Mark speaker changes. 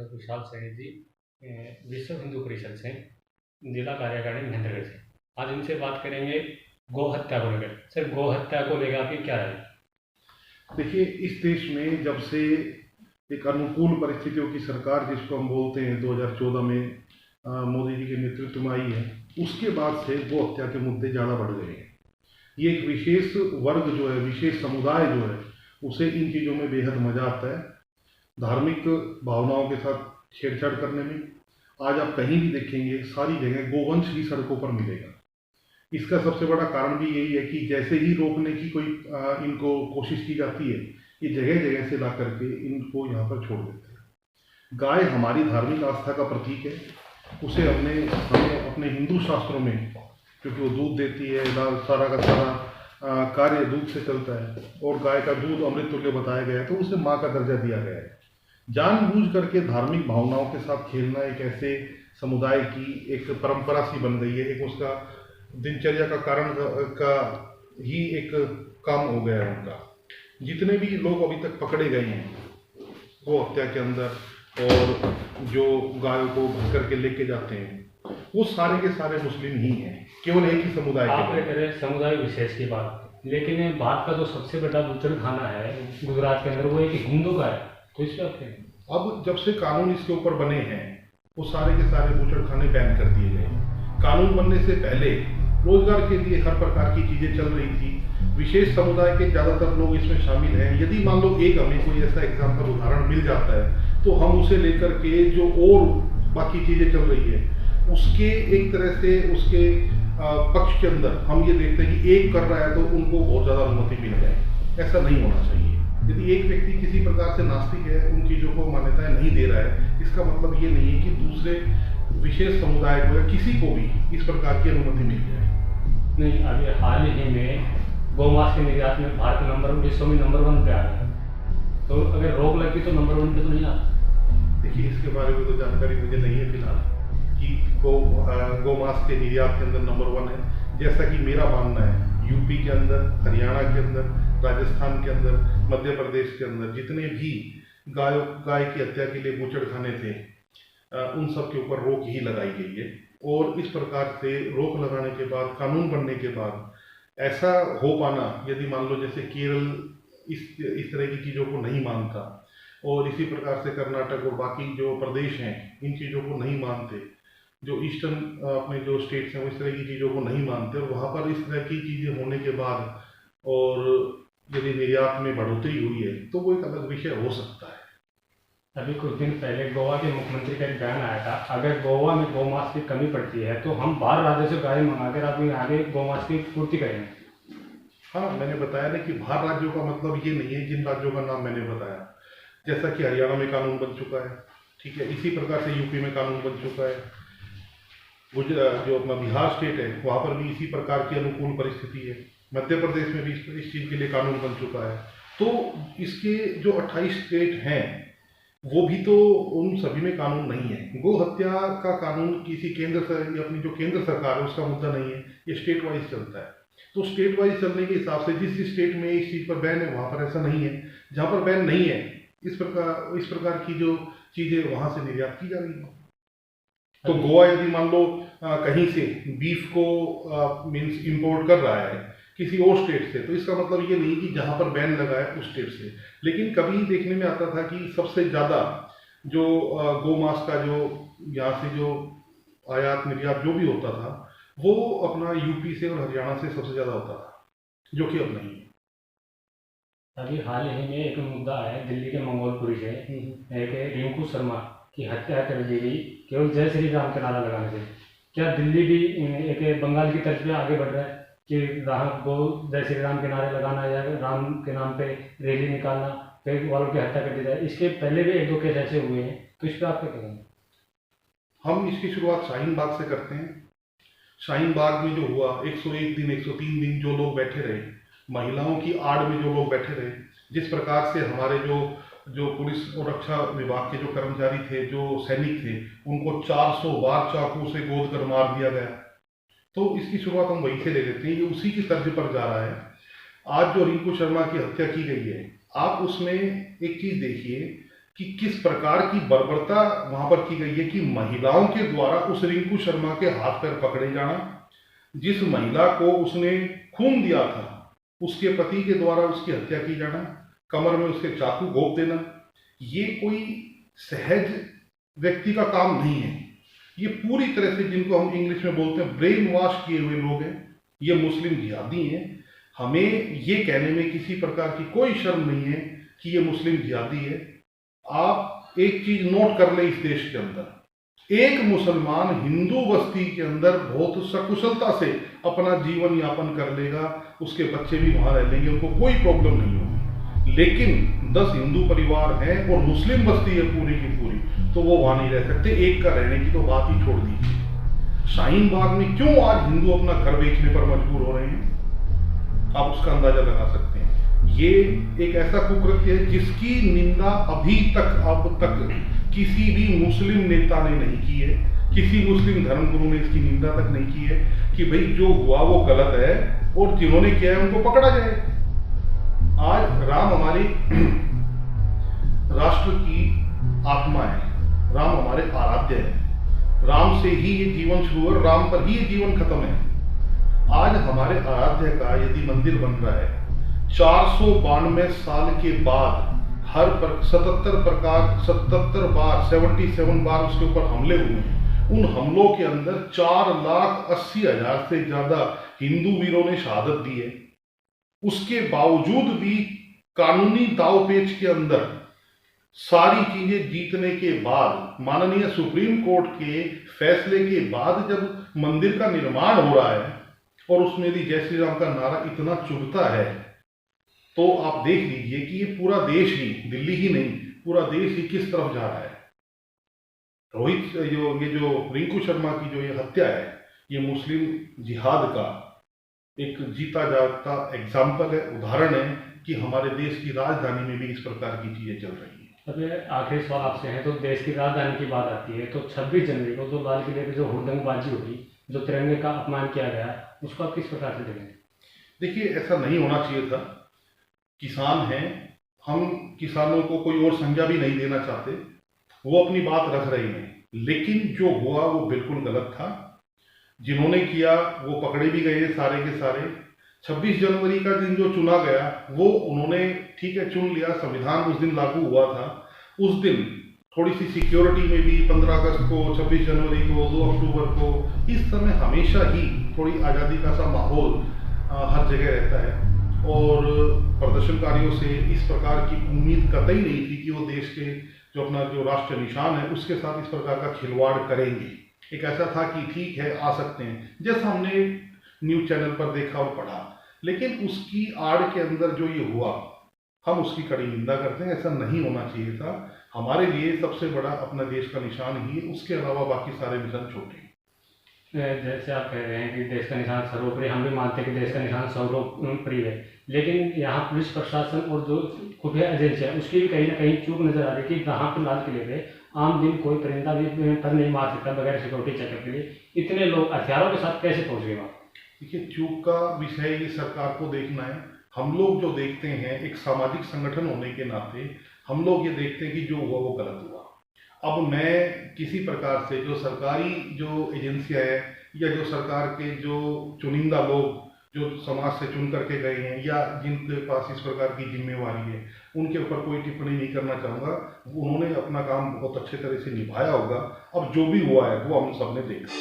Speaker 1: हैं विशाल सैनी जी, विश्व हिंदू परिषद से, जिला कार्यकारिणी महेंद्रगढ़ से। आज इनसे बात करेंगे गौ हत्या को लेकर। सर, गौ हत्या को लेकर आपकी क्या राय?
Speaker 2: देखिए, इस देश में जब से एक अनुकूल परिस्थितियों की सरकार, जिसको हम बोलते हैं 2014 में मोदी जी के नेतृत्व में आई है, उसके बाद से गौ हत्या के मुद्दे ज़्यादा बढ़ गए हैं। ये एक विशेष वर्ग जो है, विशेष समुदाय जो है, उसे इन चीज़ों में बेहद मजा आता है, धार्मिक भावनाओं के साथ छेड़छाड़ करने में। आज आप कहीं भी देखेंगे, सारी जगह गोवंश ही सड़कों पर मिलेगा। इसका सबसे बड़ा कारण भी यही है कि जैसे ही रोकने की कोई इनको कोशिश की जाती है, ये जगह जगह से ला करके इनको यहाँ पर छोड़ देते हैं। गाय हमारी धार्मिक आस्था का प्रतीक है। उसे हमें अपने हिंदू शास्त्रों में, क्योंकि वो दूध देती है, सारा का सारा कार्य दूध से चलता है, और गाय का दूध अमृत तुल्य बताया गया है, तो उसे माँ का दर्जा दिया गया है। जानबूझ करके धार्मिक भावनाओं के साथ खेलना एक ऐसे समुदाय की एक परंपरा सी बन गई है, एक उसका दिनचर्या का कारण का ही एक काम हो गया है उनका। जितने भी लोग अभी तक पकड़े गए हैं गौ हत्या के अंदर, और जो गायों को भर करके लेके जाते हैं, वो सारे के सारे मुस्लिम ही हैं, केवल एक ही समुदाय के।
Speaker 1: आप करें समुदाय विशेष की बात, लेकिन भारत का जो सबसे बड़ा बूचड़खाना है गुजरात के अंदर, वो एक हिंदू का है, तो इस पर
Speaker 2: अब जब से कानून इसके ऊपर बने हैं, वो सारे के सारे बूचड़खाने बैन कर दिए गए। कानून बनने से पहले रोजगार के लिए हर प्रकार की चीजें चल रही थी। विशेष समुदाय के ज्यादातर लोग इसमें शामिल हैं। यदि मान लो एक हमें कोई ऐसा एग्जाम्पल उदाहरण मिल जाता है, तो हम उसे लेकर के जो और बाकी चीजें चल रही है, उसके एक तरह से उसके पक्ष के अंदर हम ये देखते हैं कि एक कर रहा है तो उनको बहुत ज्यादा अनुमति मिल जाए। ऐसा नहीं होना चाहिए। यदि एक व्यक्ति किसी प्रकार से नास्तिक है, उन चीजों को मान्यताएं नहीं दे रहा है, इसका मतलब ये नहीं है कि दूसरे विशेष समुदाय को या किसी को भी इस प्रकार की अनुमति मिल जाए।
Speaker 1: नहीं, अभी हाल ही में गौमांस के निर्यात में भारत विश्व में नंबर 1 पे आ रहा है, तो अगर रोक लगी तो नंबर 1 पे तो नहीं आता।
Speaker 2: देखिए, इसके बारे में तो जानकारी मुझे नहीं है फिलहाल कि गौमांस के निर्यात के अंदर नंबर 1 है। जैसा कि मेरा मानना है, यूपी के अंदर, हरियाणा के अंदर, राजस्थान के अंदर, मध्य प्रदेश के अंदर जितने भी गाय की हत्या के लिए बूचड़खाने थे, उन सब के ऊपर रोक ही लगाई गई है। और इस प्रकार से रोक लगाने के बाद, कानून बनने के बाद, ऐसा हो पाना, यदि मान लो जैसे केरल इस तरह की चीज़ों को नहीं मानता, और इसी प्रकार से कर्नाटक और बाकी जो प्रदेश हैं इन चीज़ों को नहीं मानते, जो ईस्टर्न अपने जो स्टेट्स हैं वो इस तरह की चीज़ों को नहीं मानते, और वहाँ पर इस तरह की चीज़ें होने के बाद और यदि निर्यात में बढ़ोतरी हुई है, तो वो एक अलग विषय हो सकता है।
Speaker 1: अभी कुछ दिन पहले गोवा के मुख्यमंत्री का एक बयान आया था, अगर गोवा में गौमांस की कमी पड़ती है तो हम बाहर राज्यों से गाय मंगाकर अपने आगे गौमांस की पूर्ति करेंगे।
Speaker 2: हाँ, मैंने बताया ना कि बाहर राज्यों का मतलब ये नहीं है जिन राज्यों का नाम मैंने बताया। जैसा कि हरियाणा में कानून बन चुका है, ठीक है, इसी प्रकार से यूपी में कानून बन चुका है, गुजरात जो अपना बिहार स्टेट है वहाँ पर भी इसी प्रकार की अनुकूल परिस्थिति है, मध्य प्रदेश में भी इस चीज़ के लिए कानून बन चुका है। तो इसके जो 28 स्टेट हैं, वो भी तो उन सभी में कानून नहीं है। गो हत्या का कानून किसी अपनी जो केंद्र सरकार है उसका मुद्दा नहीं है, ये स्टेट वाइज चलता है। तो स्टेट वाइज चलने के हिसाब से जिस स्टेट में इस चीज़ पर बैन है, वहाँ पर ऐसा नहीं है। जहाँ पर बैन नहीं है, इस प्रकार की जो चीज़ें वहाँ से निर्यात की जा रही है। तो गोवा यदि मान लो कहीं से बीफ को मीन्स इंपोर्ट कर रहा है किसी और स्टेट से, तो इसका मतलब ये नहीं कि जहाँ पर बैन लगा है उस स्टेट से। लेकिन कभी देखने में आता था कि सबसे ज़्यादा जो गौमांस का जो यहाँ से जो आयात निर्यात जो भी होता था, वो अपना यूपी से और हरियाणा से सबसे ज़्यादा होता था, जो कि अब नहीं है।
Speaker 1: अभी हाल ही में एक मुद्दा है दिल्ली के मंगोलपुरी से, एक रिंकू शर्मा की हत्या कर दी गई केवल जय श्री राम के नारा लगाने से। क्या दिल्ली भी एक बंगाल की तरफ पे आगे बढ़ रहा है कि जय श्री राम के नारे लगाना या राम के नाम पे रैली निकालना, फिर वालों की हत्या कर दी जाए? इसके पहले भी 1-2 केस ऐसे हुए हैं, तो इस पर आप क्या कहेंगे?
Speaker 2: हम इसकी शुरुआत शाहीन बाग से करते हैं। शाहीन बाग में जो हुआ, 101 दिन 103 दिन जो लोग बैठे रहे, महिलाओं की आड़ में जो लोग बैठे रहे, जिस प्रकार से हमारे जो पुलिस और रक्षा विभाग के जो कर्मचारी थे, जो सैनिक थे, उनको 400 बार चाकू से गोद कर मार दिया गया। तो इसकी शुरुआत हम वहीं से ले लेते हैं, ये उसी की तर्ज पर जा रहा है। आज जो रिंकू शर्मा की हत्या की गई है, आप उसमें एक चीज देखिए कि किस प्रकार की बर्बरता वहां पर की गई है कि महिलाओं के द्वारा उस रिंकू शर्मा के हाथ पैर पकड़े जाना, जिस महिला को उसने खून दिया था उसके पति के द्वारा उसकी हत्या की जाना, कमर में उसके चाकू घोंप देना, ये कोई सहज व्यक्ति का काम नहीं है। ये पूरी तरह से, जिनको हम इंग्लिश में बोलते हैं ब्रेन वॉश किए हुए लोग हैं, ये मुस्लिम जिहादी हैं। हमें ये कहने में किसी प्रकार की कोई शर्म नहीं है कि ये मुस्लिम जिहादी है। आप एक चीज नोट कर लें, इस देश के अंदर एक मुसलमान हिंदू बस्ती के अंदर बहुत सकुशलता से अपना जीवन यापन कर लेगा, उसके बच्चे भी वहां रह लेंगे, उनको कोई प्रॉब्लम नहीं होगी। लेकिन 10 हिंदू परिवार हैं और मुस्लिम बस्ती है पूरी की पूरी, तो वो वहां नहीं रह सकते। एक का रहने की तो बात ही छोड़ दीजिए। शाहीन बाग में क्यों आज हिंदू अपना घर बेचने पर मजबूर हो रहे हैं, आप उसका अंदाजा लगा सकते हैं। ये एक ऐसा कुकृत्य है जिसकी निंदा अभी तक, अब तक किसी भी मुस्लिम नेता ने नहीं की है, किसी मुस्लिम धर्मगुरु ने इसकी निंदा तक नहीं की है कि भाई जो हुआ वो गलत है और जिन्होंने किया है उनको पकड़ा जाए। आज राम हमारी राष्ट्र की आत्मा है, राम हमारे आराध्य है, राम से ही ये जीवन शुरू है, राम पर ही ये जीवन खत्म है। आज हमारे आराध्य का यदि मंदिर बन रहा है, 492 साल के बाद हर 77 बार उसके ऊपर हमले हुए हैं। उन हमलों के अंदर 4,80,000 से ज्यादा हिंदू वीरों ने शहादत दी है। उसके बावजूद भी कानूनी दावपेच के अंदर सारी चीजें जीतने के बाद, माननीय सुप्रीम कोर्ट के फैसले के बाद जब मंदिर का निर्माण हो रहा है और उसमें यदि जय श्री राम का नारा इतना चुभता है, तो आप देख लीजिए कि ये पूरा देश ही, दिल्ली ही नहीं पूरा देश ही किस तरफ जा रहा है। रोहित ये जो रिंकू शर्मा की जो ये हत्या है, ये मुस्लिम जिहाद का एक जीता जागता एग्जाम्पल है, उदाहरण है कि हमारे देश की राजधानी में भी इस प्रकार की चीजें चल रही है।
Speaker 1: अब आखिरी सवाल आपसे है, तो देश की राजधानी की बात आती है तो 26 जनवरी को जो लाल किले पर जो हुड़दंगबाजी हुई, जो तिरंगे का अपमान किया गया, उसको आप किस प्रकार से देखें?
Speaker 2: देखिए, ऐसा नहीं होना चाहिए था। किसान हैं, हम किसानों को कोई और संज्ञा भी नहीं देना चाहते, वो अपनी बात रख रहे हैं, लेकिन जो हुआ वो बिल्कुल गलत था। जिन्होंने किया वो पकड़े भी गए सारे के सारे। 26 जनवरी का दिन जो चुना गया वो उन्होंने ठीक है चुन लिया, संविधान उस दिन लागू हुआ था। उस दिन थोड़ी सी सिक्योरिटी में भी 15 अगस्त को, 26 जनवरी को, 2 अक्टूबर को, इस समय हमेशा ही थोड़ी आज़ादी का सा माहौल हर जगह रहता है और प्रदर्शनकारियों से इस प्रकार की उम्मीद कतई नहीं थी कि वो देश के जो अपना जो राष्ट्रीय निशान है उसके साथ इस प्रकार का खिलवाड़ करेंगे। एक ऐसा था कि ठीक है आ सकते हैं, जैसा हमने न्यूज़ चैनल पर देखा और पढ़ा, लेकिन उसकी आड़ के अंदर जो ये हुआ हम उसकी कड़ी निंदा करते हैं। ऐसा नहीं होना चाहिए था। हमारे लिए सबसे बड़ा अपना देश का निशान ही है, उसके अलावा बाकी सारे निशान छोटे हैं।
Speaker 1: जैसे आप कह रहे हैं कि देश का निशान सर्वोपरि, हम भी मानते हैं कि देश का निशान सर्वोपरि है, लेकिन यहाँ पुलिस प्रशासन और जो खुफिया एजेंसी है उसकी भी कहीं ना कहीं चूक नजर आ रही है कि यहाँ पर लाल किले पे आम दिन कोई परिंदा भी पर नहीं मार सकता बगैर सिक्योरिटी चेकअप के लिए। इतने लोग हथियारों के साथ कैसे पहुँच गए वहाँ?
Speaker 2: देखिए, चूक का विषय ये सरकार को देखना है। हम लोग जो देखते हैं एक सामाजिक संगठन होने के नाते हम लोग ये देखते हैं कि जो हुआ वो गलत हुआ। अब मैं किसी प्रकार से जो सरकारी जो एजेंसियां है या जो सरकार के जो चुनिंदा लोग जो समाज से चुन करके गए हैं या जिनके पास इस प्रकार की जिम्मेवारी है उनके ऊपर कोई टिप्पणी नहीं करना चाहूँगा। उन्होंने अपना काम बहुत अच्छे तरह से निभाया होगा। अब जो भी हुआ है वो हम सबने देखा।